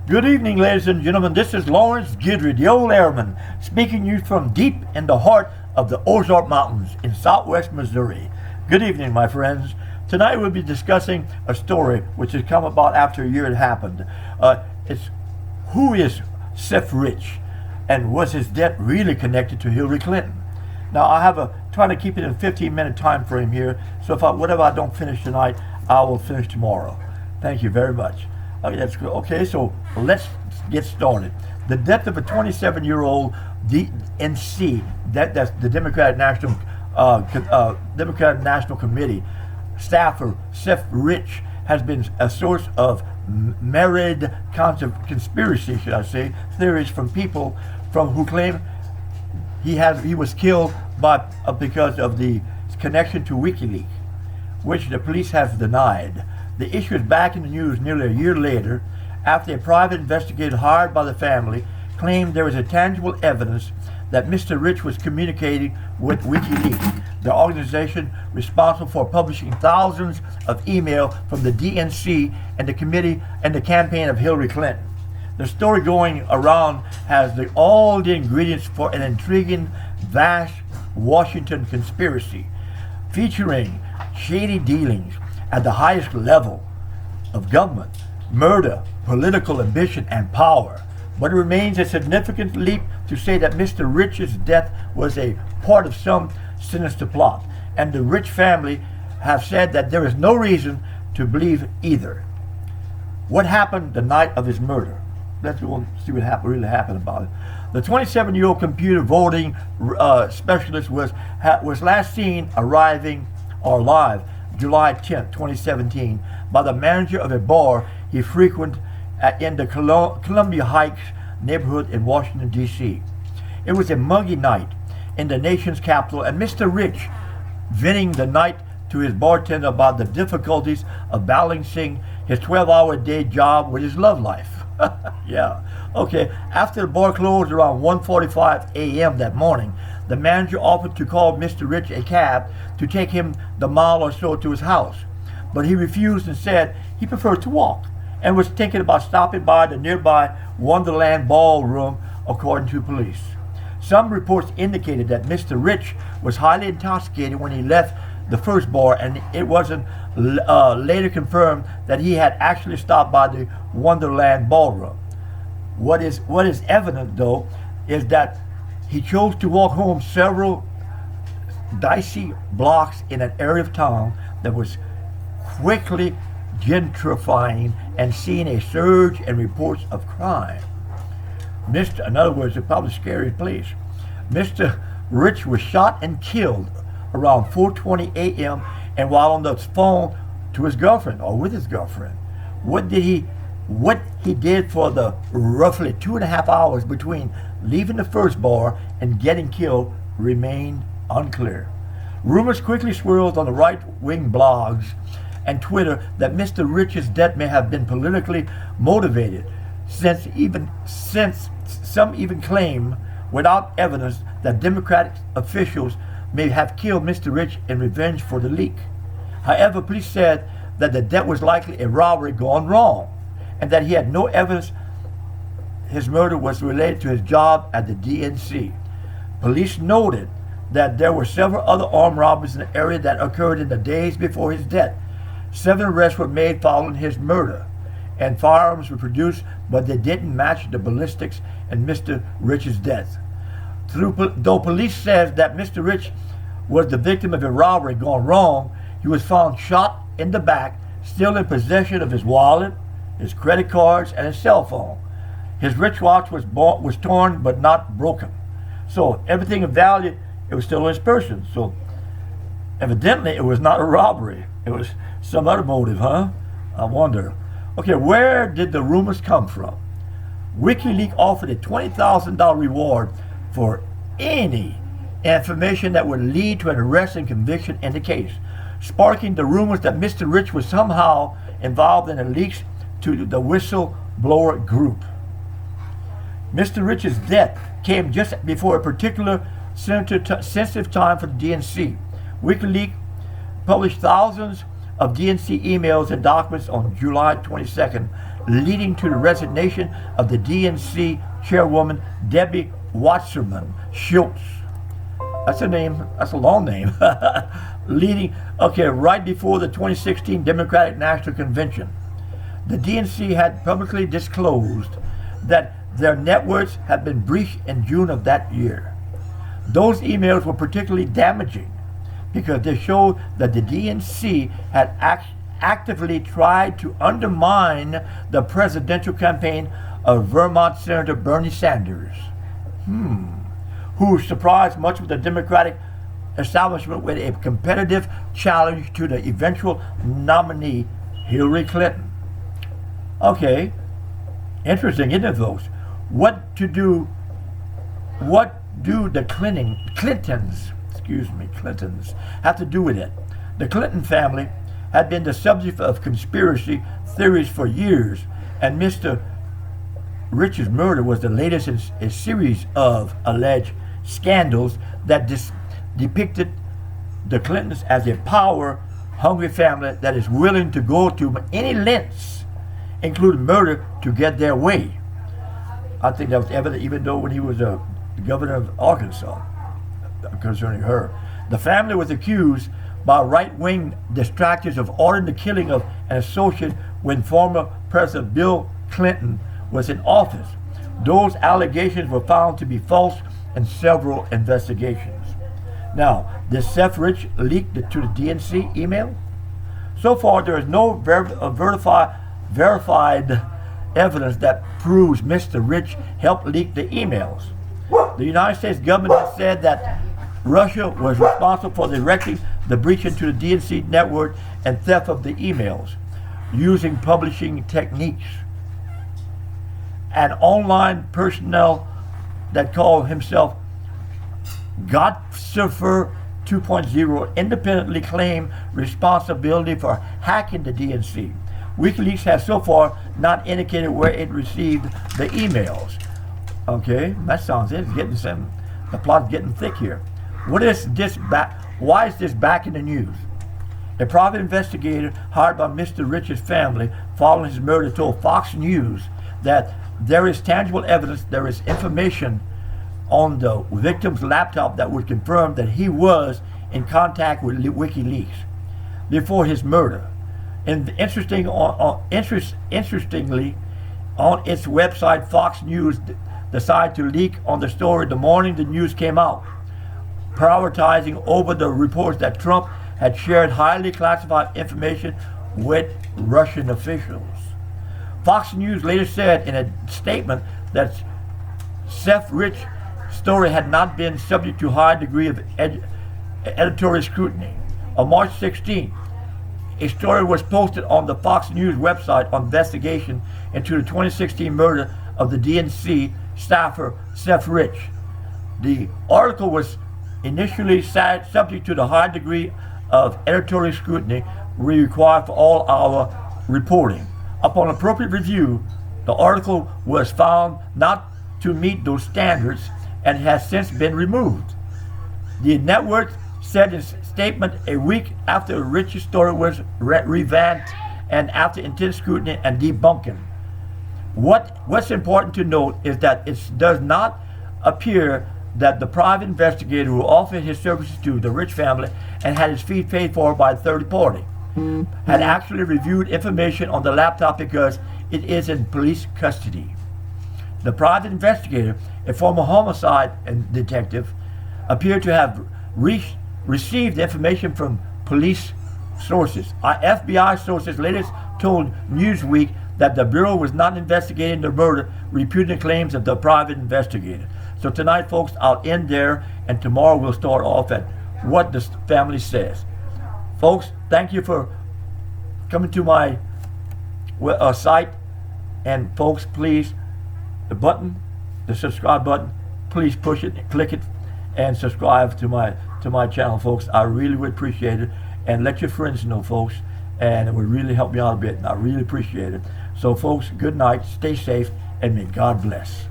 Good evening, ladies and gentlemen. This is Lawrence Guidry, the old airman, speaking to you from deep in the heart of the Ozark Mountains in southwest Missouri. Good evening, my friends. Tonight we'll be discussing a story which has come about after a year it happened. It's who is Seth Rich, and was his death really connected to Hillary Clinton? Now I have trying to keep it in a 15-minute time frame here, so whatever I don't finish tonight, I will finish tomorrow. Thank you very much. That's good. Okay, so let's get started. The death of a 27-year-old DNC, that's the Democratic National Committee staffer Seth Rich, has been a source of myriad conspiracy, should I say, theories from people who claim he was killed because of the connection to WikiLeaks, which the police have denied. The issue is back in the news nearly a year later after a private investigator hired by the family claimed there was a tangible evidence that Mr. Rich was communicating with WikiLeaks, the organization responsible for publishing thousands of emails from the DNC and the committee and the campaign of Hillary Clinton. The story going around has all the ingredients for an intriguing, vast Washington conspiracy featuring shady dealings at the highest level of government, murder, political ambition, and power. But it remains a significant leap to say that Mr. Rich's death was a part of some sinister plot, and the Rich family have said that there is no reason to believe either. What happened the night of his murder? Let's go and see what really happened about it. The 27-year-old computer voting specialist was last seen arriving or live July 10, 2017, by the manager of a bar he frequented in the Columbia Heights neighborhood in Washington, D.C. It was a muggy night in the nation's capital, and Mr. Rich venting the night to his bartender about the difficulties of balancing his 12-hour day job with his love life. Yeah. Okay. After the bar closed around 1:45 a.m. that morning, the manager offered to call Mr. Rich a cab to take him the mile or so to his house, but he refused and said he preferred to walk and was thinking about stopping by the nearby Wonderland Ballroom, according to police. Some reports indicated that Mr. Rich was highly intoxicated when he left the first bar, and it wasn't later confirmed that he had actually stopped by the Wonderland Ballroom. What is evident, though, is that he chose to walk home several dicey blocks in an area of town that was quickly gentrifying and seeing a surge in reports of crime. In other words, it's probably a scary place. Mr. Rich was shot and killed around 4:20 a.m. and while on the phone to his girlfriend, or with his girlfriend. What he did for the roughly 2.5 hours between leaving the first bar and getting killed remained unclear. Rumors quickly swirled on the right-wing blogs and Twitter that Mr. Rich's death may have been politically motivated, since some even claim, without evidence, that Democratic officials may have killed Mr. Rich in revenge for the leak. However, police said that the death was likely a robbery gone wrong, and that he had no evidence his murder was related to his job at the DNC. Police noted that there were several other armed robberies in the area that occurred in the days before his death. 7 arrests were made following his murder, and firearms were produced, but they didn't match the ballistics in Mr. Rich's death. Though police says that Mr. Rich was the victim of a robbery gone wrong, he was found shot in the back, still in possession of his wallet, his credit cards, and his cell phone. His wristwatch was torn but not broken. So everything of value, it was still in his person. So evidently it was not a robbery. It was some other motive, huh? I wonder. Okay, where did the rumors come from? WikiLeaks offered a $20,000 reward for any information that would lead to an arrest and conviction in the case, sparking the rumors that Mr. Rich was somehow involved in the leaks to the whistleblower group. Mr. Rich's death came just before a particular sensitive time for the DNC. WikiLeaks published thousands of DNC emails and documents on July 22nd, leading to the resignation of the DNC chairwoman Debbie Wasserman Schultz. That's a name. That's a long name. Right before the 2016 Democratic National Convention. The DNC had publicly disclosed that their networks had been breached in June of that year. Those emails were particularly damaging because they showed that the DNC had actively tried to undermine the presidential campaign of Vermont Senator Bernie Sanders, who surprised much of the Democratic establishment with a competitive challenge to the eventual nominee, Hillary Clinton. Okay, interesting, isn't it, folks? What do the Clintons have to do with it? The Clinton family had been the subject of conspiracy theories for years, and Mr. Rich's murder was the latest in a series of alleged scandals that depicted the Clintons as a power-hungry family that is willing to go to any lengths, including murder, to get their way. I think that was evident even though when he was the governor of Arkansas, concerning her. The family was accused by right-wing detractors of ordering the killing of an associate when former President Bill Clinton was in office. Those allegations were found to be false in several investigations. Now, did Seth Rich leak to the DNC email? So far, there is no verified evidence that proves Mr. Rich helped leak the emails. The United States government has said that Russia was responsible for directing the breach into the DNC network and theft of the emails using publishing techniques. An online personnel that called himself Godsurfer 2.0 independently claimed responsibility for hacking the DNC. WikiLeaks has so far not indicated where it received the emails. Okay, that sounds it. The plot's getting thick here. Why is this back in the news? A private investigator hired by Mr. Rich's family following his murder told Fox News that there is tangible evidence, there is information on the victim's laptop that would confirm that he was in contact with WikiLeaks before his murder. And interestingly, on its website, Fox News decided to leak on the story the morning the news came out, prioritizing over the reports that Trump had shared highly classified information with Russian officials. Fox News later said in a statement that Seth Rich's story had not been subject to high degree of editorial scrutiny. On March 16th, a story was posted on the Fox News website on investigation into the 2016 murder of the DNC staffer Seth Rich. The article was initially subject to the high degree of editorial scrutiny we require for all our reporting. Upon appropriate review, the article was found not to meet those standards and has since been removed. The network said in a statement a week after Rich's story was revamped and after intense scrutiny and debunking. What's important to note is that it does not appear that the private investigator who offered his services to the Rich family and had his fee paid for by a third party had actually reviewed information on the laptop because it is in police custody. The private investigator, a former homicide detective, appeared to have received information from police sources. FBI sources later told Newsweek that the Bureau was not investigating the murder, refuting claims of the private investigator. So tonight, folks, I'll end there, and tomorrow we'll start off at what the family says. Folks, thank you for coming to my site. And folks, please, the subscribe button, please push it, click it, and subscribe to my channel, folks. I really would appreciate it. And let your friends know, folks. And it would really help me out a bit. And I really appreciate it. So, folks, good night, stay safe, and may God bless.